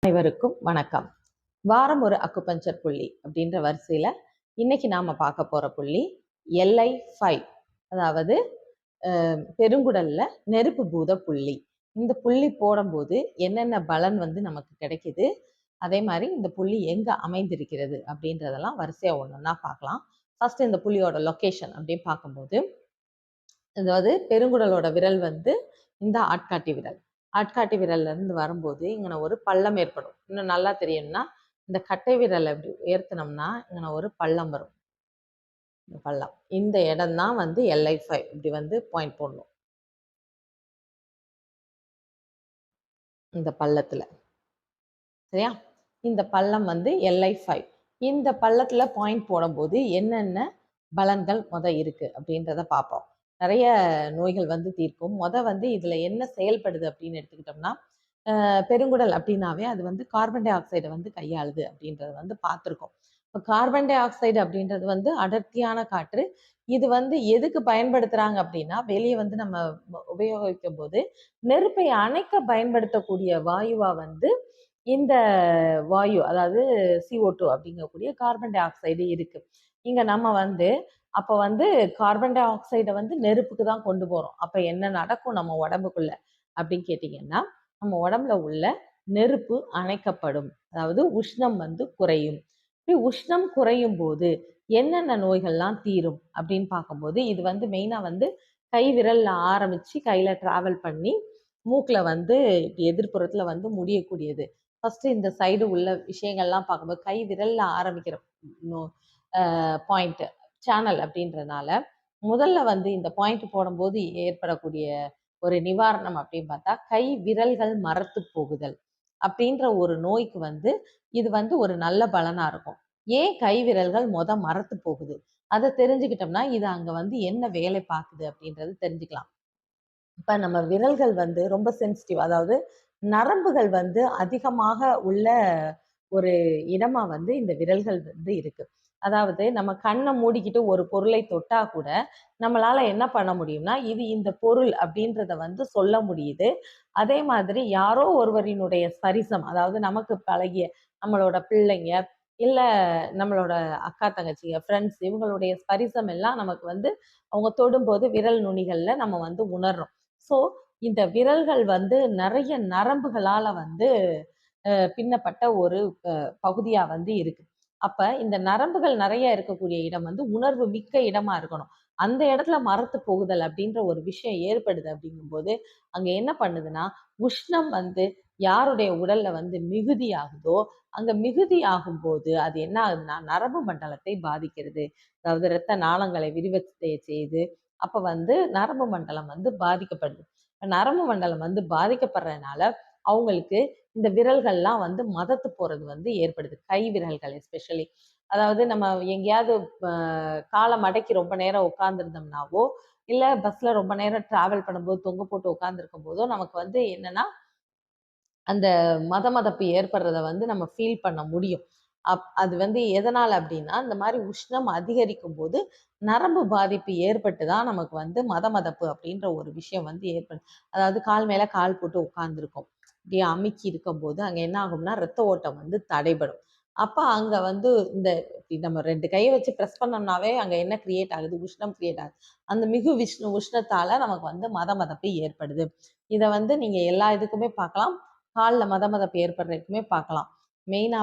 அனைவருக்கும் வணக்கம். வாரம் ஒரு அக்குபஞ்சர் புள்ளி அப்படின்ற வரிசையில் இன்னைக்கு நாம் பார்க்க போகிற புள்ளி LI5, அதாவது பெருங்குடல்ல நெருப்பு பூத புள்ளி. இந்த புள்ளி போடும்போது என்னென்ன பலன் நமக்கு கிடைக்குது, அதே மாதிரி இந்த புள்ளி எங்கே அமைந்திருக்கிறது அப்படின்றதெல்லாம் வரிசையாக ஒன்றா பார்க்கலாம். ஃபர்ஸ்ட் இந்த புள்ளியோட லொக்கேஷன் அப்படின்னு பார்க்கும்போது, அதாவது பெருங்குடலோட விரல் இந்த ஆட்காட்டி விரல். ஆட்காட்டி விரல்ல இருந்து வரும்போது இங்கே ஒரு பள்ளம் ஏற்படும். இன்னும் நல்லா தெரியணும்னா இந்த கட்டை விரல் அப்படி உயர்த்தினோம்னா இங்கே ஒரு பள்ளம் வரும். இந்த பள்ளம், இந்த இடம் தான் LI5. இப்படி பாயிண்ட் போடணும் இந்த பள்ளத்துல. சரியா? இந்த பள்ளம் LI5. இந்த பள்ளத்துல பாயிண்ட் போடும்போது என்னென்ன பலன்கள் இருக்கு அப்படின்றத பார்ப்போம். நிறைய நோய்கள் தீர்க்கும். இதுல என்ன செயல்படுது அப்படின்னு எடுத்துக்கிட்டோம்னா, பெருங்குடல் அப்படின்னாவே அது கார்பன் டை ஆக்சைடை கையாளுது அப்படின்றத பார்த்துருக்கோம். இப்போ கார்பன் டை ஆக்சைடு அப்படின்றது அடர்த்தியான காற்று. இது எதுக்கு பயன்படுத்துறாங்க அப்படின்னா, வெளியே நம்ம உபயோகிக்கும் போது நெருப்பை அணைக்க பயன்படுத்தக்கூடிய வாயுவா இந்த வாயு, அதாவது CO2 அப்படிங்கக்கூடிய கார்பன் டை ஆக்சைடு இருக்கு. இங்க நம்ம அப்போ கார்பன் டை ஆக்சைடை நெருப்புக்கு தான் கொண்டு போறோம். அப்ப என்ன நடக்கும் நம்ம உடம்புக்குள்ள அப்படின்னு கேட்டீங்கன்னா, நம்ம உடம்புல உள்ள நெருப்பு அணைக்கப்படும், அதாவது உஷ்ணம் குறையும். இப்படி உஷ்ணம் குறையும் போது என்னென்ன நோய்கள்லாம் தீரும் அப்படின்னு பார்க்கும்போது, இது மெயினா கை விரல்ல ஆரம்பிச்சு கையில டிராவல் பண்ணி மூக்குல எதிர்ப்புறத்துல முடியக்கூடியது. ஃபர்ஸ்ட் இந்த சைடு உள்ள விஷயங்கள்லாம் பார்க்கும்போது கை விரல்ல ஆரம்பிக்கிற பாயிண்ட் சேனல் அப்படின்றனால முதல்ல இந்த பாயிண்ட் போடும்போது ஏற்படக்கூடிய ஒரு நிவாரணம் அப்படின்னு பார்த்தா, கை விரல்கள் மரத்து போகுதல் அப்படின்ற ஒரு நோய்க்கு இது ஒரு நல்ல பலனா இருக்கும். ஏன் கை விரல்கள் மரத்து போகுது அதை தெரிஞ்சுக்கிட்டோம்னா இது அங்க என்ன வேலை பார்க்குது அப்படின்றது தெரிஞ்சுக்கலாம். இப்ப நம்ம விரல்கள் ரொம்ப சென்சிட்டிவ், அதாவது நரம்புகள் அதிகமாக உள்ள ஒரு இடமா இந்த விரல்கள் இருக்கு. அதாவது நம்ம கண்ணை மூடிக்கிட்டு ஒரு பொருளை தொட்டா கூட நம்மளால என்ன பண்ண முடியும்னா, இது இந்த பொருள் அப்படின்றத சொல்ல முடியுது. அதே மாதிரி யாரோ ஒருவரினுடைய ஸ்பரிசம், அதாவது நமக்கு பழகிய நம்மளோட பிள்ளைங்க, இல்ல நம்மளோட அக்கா தங்கச்சிங்க, ஃப்ரெண்ட்ஸ், இவங்களுடைய ஸ்பரிசம் எல்லாம் நமக்கு அவங்க தொடும்போது விரல் நுனிகள்ல நம்ம உணர்றோம். ஸோ இந்த விரல்கள் நிறைய நரம்புகளால பின்னப்பட்ட ஒரு பகுதியா இருக்கு. அப்ப இந்த நரம்புகள் நிறைய இருக்கக்கூடிய இடம் உணர்வு மிக்க இடமா இருக்கணும். அந்த இடத்துல மரத்து போகுதல் அப்படின்ற ஒரு விஷயம் ஏற்படுது அப்படிங்கும்போது அங்க என்ன பண்ணுதுன்னா, உஷ்ணம் யாருடைய உடல்ல மிகுதி ஆகுதோ, அங்க மிகுதி ஆகும் போது அது என்ன ஆகுதுன்னா நரம்பு மண்டலத்தை பாதிக்கிறது. அதாவது இரத்த நாளங்களை விரிவடைய செய்து அப்ப நரம்பு மண்டலம் பாதிக்கப்படுது. நரம்பு மண்டலம் பாதிக்கப்படுறதுனால அவங்களுக்கு இந்த விரல்கள்லாம் மதத்து போறது ஏற்படுது. கை விரல்கள் எஸ்பெஷலி. அதாவது நம்ம எங்கேயாவது காலை மடக்கி ரொம்ப நேரம் உட்கார்ந்துருந்தோம்னாவோ, இல்ல பஸ்ல ரொம்ப நேரம் டிராவல் பண்ணும்போது தொங்க போட்டு உட்கார்ந்துருக்கும் போதோ நமக்கு என்னன்னா அந்த மதமதப்பு ஏற்படுறத நம்ம ஃபீல் பண்ண முடியும். அது எதனால அப்படின்னா, இந்த மாதிரி உஷ்ணம் அதிகரிக்கும் போது நரம்பு பாதிப்பு ஏற்பட்டு தான் நமக்கு மதமதப்பு அப்படின்ற ஒரு விஷயம் ஏற்படும். அதாவது கால் மேல கால் போட்டு உட்கார்ந்துருக்கோம், இப்படியே அமுக்கி இருக்கும்போது அங்க என்ன ஆகும்னா ரத்த ஓட்டம் தடைபடும். அப்ப அங்க இந்த நம்ம 2 கையை வச்சு ப்ரெஸ் பண்ணோம்னாவே அங்க என்ன கிரியேட் ஆகுது, உஷ்ணம் கிரியேட் ஆகுது. அந்த மிகு உஷ்ணத்தால நமக்கு மதமதப்பு ஏற்படுது. இதை நீங்க எல்லா இதுக்குமே பார்க்கலாம். காலில் மதமதப்பு ஏற்படுறதுக்குமே பார்க்கலாம். மெயினா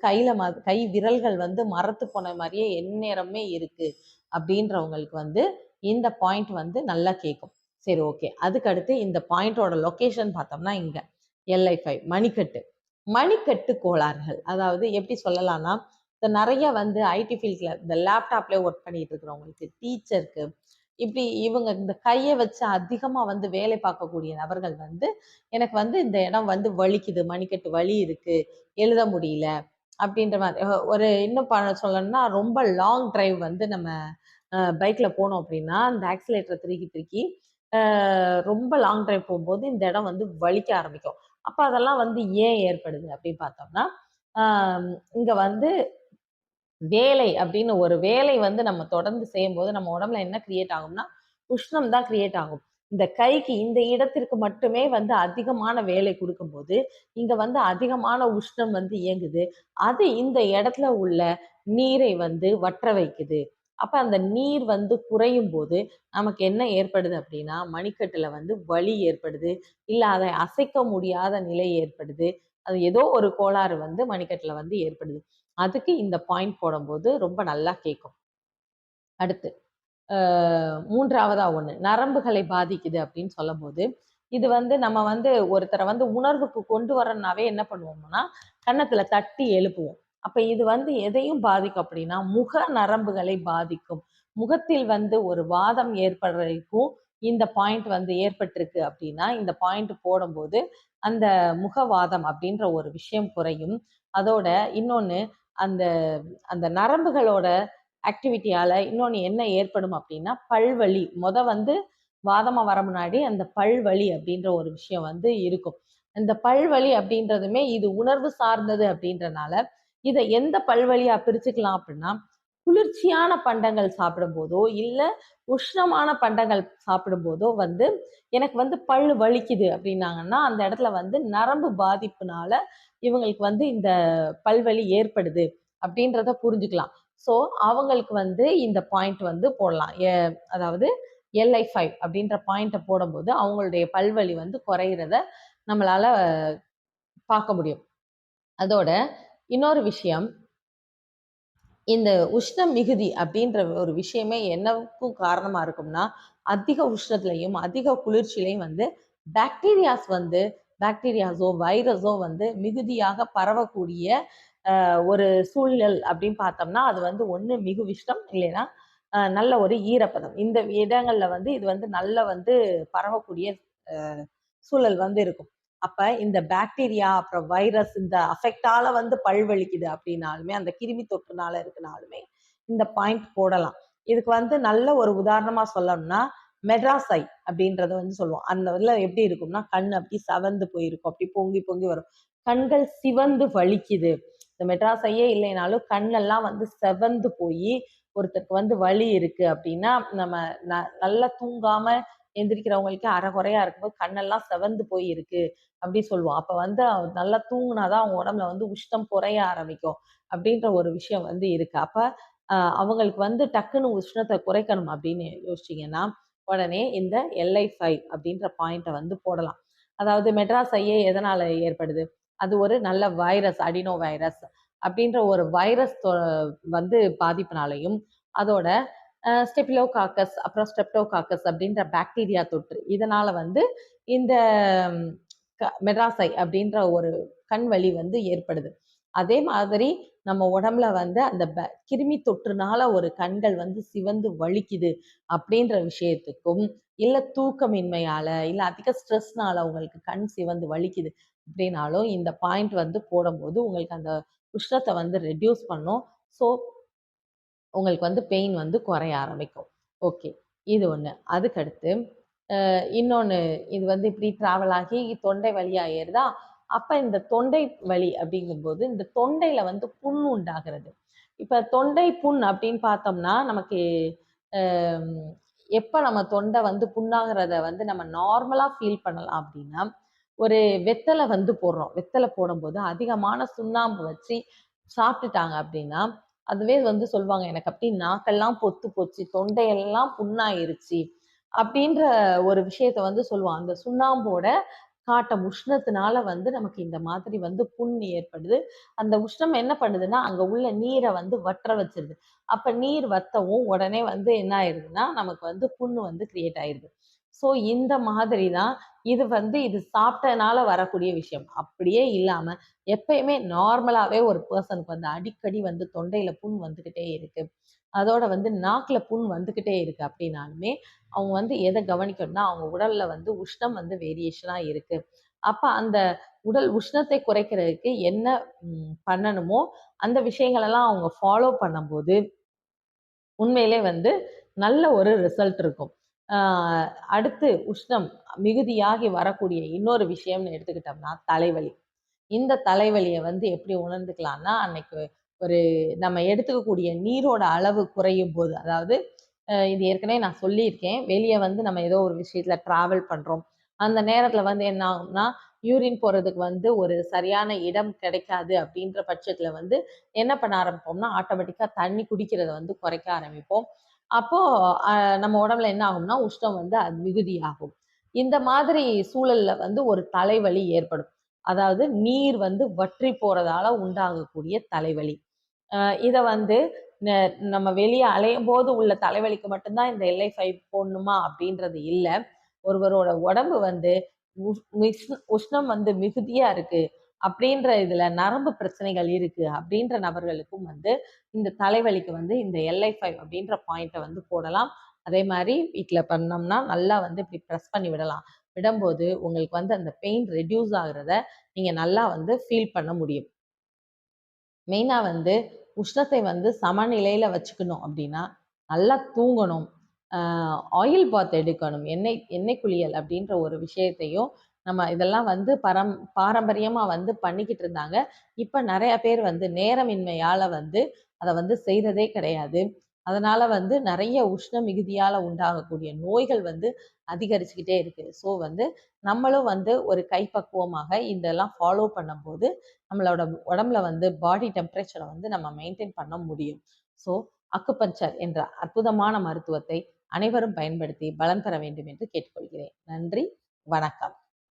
கையில கை விரல்கள் மரத்து போன மாதிரியே எந்நேரமே இருக்கு அப்படின்றவங்களுக்கு இந்த பாயிண்ட் நல்லா கேட்கும். சரி, ஓகே. அதுக்கு அடுத்து இந்த பாயிண்டோட லொகேஷன் பார்த்தோம்னா இங்க LI5 மணிக்கட்டு. மணிக்கட்டு கோளாறுகள், அதாவது எப்படி சொல்லலாம்னா, இந்த நிறைய ஐடி ஃபீல்ட்ல இந்த லேப்டாப்ல ஒர்க் பண்ணிட்டு இருக்கிறவங்களுக்கு, டீச்சருக்கு, இப்படி இவங்க இந்த கையை வச்சு அதிகமா வேலை பார்க்கக்கூடிய நபர்கள் எனக்கு இந்த இடம் வலிக்குது, மணிக்கட்டு வலி இருக்கு, எழுத முடியல அப்படின்ற மாதிரி. ஒரு இன்னும் சொல்லணும்னா, ரொம்ப லாங் டிரைவ் நம்ம பைக்ல போனோம் அப்படின்னா அந்த ஆக்சிலேட்டரை திருக்கி திருக்கி ரொம்ப லாங் டிரைவ் போகும்போது இந்த இடம் வலிக்க ஆரம்பிக்கும். அப்ப அதெல்லாம் ஏன் ஏற்படுது அப்படின்னு பார்த்தோம்னா, இங்க வேலை அப்படின்னு ஒரு வேலை நம்ம தொடர்ந்து செய்யும்போது நம்ம உடம்புல என்ன கிரியேட் ஆகும்னா உஷ்ணம் தான் கிரியேட் ஆகும். இந்த கைக்கு இந்த இடத்திற்கு மட்டுமே வந்து அதிகமான வேலை கொடுக்கும்போது இங்க வந்து அதிகமான உஷ்ணம் வந்து இயங்குது. அது இந்த இடத்துல உள்ள நீரை வந்து வற்ற வைக்குது. அப்ப அந்த நீர் வந்து குறையும் போது நமக்கு என்ன ஏற்படுது அப்படின்னா, மணிக்கட்டுல வந்து வலி ஏற்படுது. இல்ல அதை அசைக்க முடியாத நிலை ஏற்படுது. அது ஏதோ ஒரு கோளாறு வந்து மணிக்கட்டுல வந்து ஏற்படுது. அதுக்கு இந்த பாயிண்ட் போடும்போது ரொம்ப நல்லா கேட்கும். அடுத்து 3வதா ஒண்ணு. நரம்புகளை பாதிக்குது அப்படின்னு சொல்லும்போது, இது வந்து நம்ம வந்து ஒருத்தர வந்து உணர்வுக்கு கொண்டு வரணும்னாவே என்ன பண்ணுவோம்னா, கன்னத்துல தட்டி எழுப்புவோம். அப்ப இது வந்து எதையும் பாதிக்கும் அப்படின்னா, முக நரம்புகளை பாதிக்கும். முகத்தில் வந்து ஒரு வாதம் ஏற்படுறதுக்கும் இந்த பாயிண்ட் வந்து ஏற்பட்டிருக்கு அப்படின்னா, இந்த பாயிண்ட் போடும்போது, அந்த முகவாதம் அப்படின்ற ஒரு விஷயம் குறையும். அதோட இன்னொன்னு அந்த அந்த நரம்புகளோட ஆக்டிவிட்டியால இன்னொன்னு என்ன ஏற்படும் அப்படின்னா, பல்வலி. வந்து வாதமா வர முன்னாடி அந்த பல்வலி அப்படின்ற ஒரு விஷயம் வந்து இருக்கும். இந்த பல்வலி அப்படின்றதுமே இது உணர்வு சார்ந்தது அப்படின்றனால, இத எந்த பல்வலியா பிரிச்சுக்கலாம் அப்படின்னா, குளிர்ச்சியான பண்டங்கள் சாப்பிடும்போதோ, இல்ல உஷ்ணமான பண்டங்கள் சாப்பிடும்போதோ வந்து, எனக்கு வந்து பல்லு வலிக்குது அப்படின்னாங்கன்னா, அந்த இடத்துல வந்து நரம்பு பாதிப்புனால இவங்களுக்கு வந்து இந்த பல்வலி ஏற்படுது அப்படின்றத புரிஞ்சுக்கலாம். ஸோ, அவங்களுக்கு வந்து இந்த பாயிண்ட் வந்து போடலாம். அதாவது LI5 அப்படின்ற பாயிண்ட்ட போடும்போது, அவங்களுடைய பல்வலி வந்து குறையிறத நம்மளால பார்க்க முடியும். அதோட இன்னொரு விஷயம், இந்த உஷ்ண மிகுதி அப்படின்ற ஒரு விஷயமே என்னவுக்கும் காரணமா இருக்கும்னா, அதிக உஷ்ணத்திலயும், அதிக குளிர்ச்சியிலயும் வந்து பாக்டீரியாஸோ, வைரஸோ வந்து மிகுதியாக பரவக்கூடிய ஒரு சூழல் அப்படின்னு பார்த்தோம்னா, அது வந்து ஒண்ணு மிகு உஷ்ணம் இல்லைன்னா, நல்ல ஒரு ஈரப்பதம். இந்த இடங்கள்ல வந்து இது வந்து நல்ல வந்து பரவக்கூடிய அ சூழல் வந்து இருக்கும். அப்ப இந்த பாக்டீரியா, அப்புறம் வைரஸ் இந்த அஃபெக்ட்டால வந்து பல்வலிக்குது அப்படின்னாலுமே, அந்த கிருமி தொற்றுனால இருக்குனாலுமே, இந்த பாயிண்ட் போடலாம். இதுக்கு வந்து நல்ல ஒரு உதாரணமா சொல்லணும்னா, மெட்ராஸ் ஐ அப்படின்றத வந்து சொல்லுவோம். அந்த இதுல எப்படி இருக்கும்னா, கண் அப்படி செவந்து போயிருக்கும். அப்படி பொங்கி பொங்கி வரும். கண்கள் சிவந்து வலிக்குது. இந்த மெட்ராஸ் ஐயே இல்லைனாலும் கண்ணெல்லாம் வந்து செவந்து போயி, ஒருத்தருக்கு வந்து வலி இருக்கு அப்படின்னா, நம்ம நல்லா தூங்காம எந்திரிக்கிறவங்களுக்கு அரைகுறையா இருக்கும்போது கண்ணெல்லாம் செவந்து போய் இருக்கு அப்படி சொல்லுவோம். அப்ப வந்து நல்லா தூங்குனாதான் அவங்க உடம்புல வந்து உஷ்ணம் குறைய ஆரம்பிக்கும். அப்படின்ற ஒரு விஷயம் வந்து இருக்கு. அப்ப அவங்களுக்கு வந்து டக்குன்னு உஷ்ணத்த குறைக்கணும் அப்படின்னு யோசிச்சீங்கன்னா, உடனே இந்த LI5 அப்படின்ற பாயிண்ட்ட வந்து போடலாம். அதாவது மெட்ராஸ் ஐயே எதனால ஏற்படுது? அது ஒரு நல்ல வைரஸ், அடினோ வைரஸ் அப்படின்ற ஒரு வைரஸ் வந்து பாதிப்புனாலையும், அதோட ஸ்டெபிலோகாக்கஸ் அப்புறம் ஸ்ட்ரெப்டோகாக்கஸ் அப்படின்ற பாக்டீரியா தொற்று. இதனால வந்து இந்த மெட்ராஸை அப்படின்ற ஒரு கண் வலி வந்து ஏற்படுது. அதே மாதிரி நம்ம உடம்புல வந்து அந்த கிருமி தொற்றுனால ஒரு கண்கள் வந்து சிவந்து வலிக்குது அப்படின்ற விஷயத்துக்கும், இல்ல தூக்கமின்மையால, இல்ல அதிக ஸ்ட்ரெஸ்னால உங்களுக்கு கண் சிவந்து வலிக்குது அப்படின்னாலும், இந்த பாயிண்ட் வந்து போடும்போது உங்களுக்கு அந்த உஷ்ணத்த வந்து ரெட்யூஸ் பண்ணும். ஸோ உங்களுக்கு வந்து பெயின் வந்து குறைய ஆரம்பிக்கும். ஓகே. இது ஒண்ணு. அதுக்கடுத்து இன்னொன்னு இது வந்து இப்படி ட்ராவல் ஆகி தொண்டை வழியா ஏறுதா, அப்ப இந்த தொண்டை வலி அப்படிங்கும்போது, இந்த தொண்டையில வந்து புண் உண்டாகிறது. இப்ப தொண்டை புண் அப்படின்னு பார்த்தோம்னா, நமக்கு அ எப்ப நம்ம தொண்டை வந்து புண்ணாகுறத வந்து நம்ம நார்மலா ஃபீல் பண்ணலாம் அப்படின்னா, ஒரு வெத்தல வந்து போடுறோம். வெத்தல போடும்போது அதிகமான சுண்ணாம்பு வச்சு சாப்பிட்டுட்டாங்க அப்படின்னா, அதுவே வந்து சொல்லுவாங்க, "எனக்கு அப்படியே நாக்கெல்லாம் பொத்து போச்சு, தொண்டையெல்லாம் புண்ணாயிருச்சு." அப்படின்ற ஒரு விஷயத்த வந்து சொல்லுவான். அந்த சுண்ணாம்போட காட்டும் உஷ்ணத்தினால வந்து நமக்கு இந்த மாதிரி வந்து புண் ஏற்படுது. அந்த உஷ்ணம் என்ன பண்ணுதுன்னா, அங்க உள்ள நீர வந்து வற்ற வச்சுருது. அப்ப நீர் வத்தவும் உடனே வந்து என்ன ஆயிருதுன்னா, நமக்கு வந்து புண்ணு வந்து கிரியேட் ஆயிருது. ஸோ இந்த மாதிரி தான் இது சாப்பிட்டனால வரக்கூடிய விஷயம். அப்படியே இல்லாம எப்பயுமே நார்மலாவே ஒரு பெர்சனுக்கு வந்து அடிக்கடி வந்து தொண்டையில புண் வந்துகிட்டே இருக்கு. அதோட வந்து நாக்குல புண் வந்துகிட்டே இருக்கு அப்படின்னாலுமே, அவங்க வந்து எத கவனிக்கணும்னா, அவங்க உடல்ல வந்து உஷ்ணம் வந்து வேரியேஷனா இருக்கு. அப்ப அந்த உடல் உஷ்ணத்தை குறைக்கிறதுக்கு என்ன பண்ணணுமோ, அந்த விஷயங்கள் எல்லாம் அவங்க ஃபாலோ பண்ணும்போது, உண்மையிலே வந்து நல்ல ஒரு ரிசல்ட் இருக்கும். ஆ அடுத்து உஷ்ணம் மிகுதியாகி வரக்கூடிய இன்னொரு விஷயம்னு எடுத்துக்கிட்டோம்னா, தலைவலி. இந்த தலைவலிய வந்து எப்படி உணர்ந்துக்கலாம்னா, அன்னைக்கு ஒரு நம்ம எடுத்துக்கக்கூடிய நீரோட அளவு குறையும்போது, அதாவது இது ஏற்கனவே நான் சொல்லியிருக்கேன். வெளிய வந்து நம்ம ஏதோ ஒரு விஷயத்துல டிராவல் பண்றோம். அந்த நேரத்துல வந்து என்ன ஆகும்னா, யூரின் போறதுக்கு வந்து ஒரு சரியான இடம் கிடைக்காது அப்படின்ற பட்சத்துல வந்து என்ன பண்ண ஆரம்பிப்போம்னா, ஆட்டோமேட்டிக்கா தண்ணி குடிக்கிறத வந்து குறைக்க ஆரம்பிப்போம். அப்போ அ நம்ம உடம்புல என்ன ஆகும்னா, உஷ்ணம் வந்து அது மிகுதியாகும். இந்த மாதிரி சூழல்ல வந்து ஒரு தலைவலி ஏற்படும். அதாவது நீர் வந்து வற்றி போறதால உண்டாகக்கூடிய தலைவலி. அ இத வந்து ந நம்ம வெளிய அலையும்போது உள்ள தலைவலிக்கு மட்டும் தான் இந்த எல்ஐ5 போடணுமா அப்படின்றது இல்ல. ஒருவரோட உடம்பு வந்து உஷ்ணம் வந்து மிகுதியா இருக்கு அப்படின்ற இதுல நரம்பு பிரச்சனைகள் இருக்கு அப்படின்ற நபர்களுக்கும் வந்து இந்த தலைவலிக்கு வந்து இந்த எல்ஐ5 அப்படின்ற பாயிண்ட்டை வந்து போடலாம். அதே மாதிரி வீட்டில் பண்ணோம்னா நல்லா வந்து இப்படி ப்ரெஸ் பண்ணி விடலாம். விடும்போது உங்களுக்கு வந்து அந்த பெயின் ரெடியூஸ் ஆகுறத நீங்க நல்லா வந்து ஃபீல் பண்ண முடியும். மெயினா வந்து உஷ்ணத்தை வந்து சமநிலையில வச்சுக்கணும் அப்படின்னா, நல்லா தூங்கணும். அ ஆயில் பாத் எடுக்கணும். எண்ணெய் எண்ணெய் குளியல் அப்படின்ற ஒரு விஷயத்தையும் நம்ம இதெல்லாம் வந்து பாரம்பரியமா வந்து பண்ணிக்கிட்டு இருந்தாங்க. இப்ப நெறைய பேர் வந்து நேரமின்மையால வந்து அத வந்து செய்றதே கிடையாது. அதனால வந்து நெறைய உஷ்ண மிகுதியால உண்டாகக்கூடிய நோய்கள் வந்து அதிகரிச்சுக்கிட்டே இருக்கு. ஸோ வந்து நம்மளும் வந்து ஒரு கைப்பக்குவமாக இதெல்லாம் ஃபாலோ பண்ணும்போது நம்மளோட உடம்புல வந்து பாடி டெம்பரேச்சர வந்து நம்ம மெயின்டெயின் பண்ண முடியும். ஸோ அக்குபஞ்சர் என்ற அற்புதமான மருத்துவத்தை அனைவரும் பயன்படுத்தி பலன் பெற வேண்டும் என்று கேட்டுக்கொள்கிறேன். நன்றி, வணக்கம்.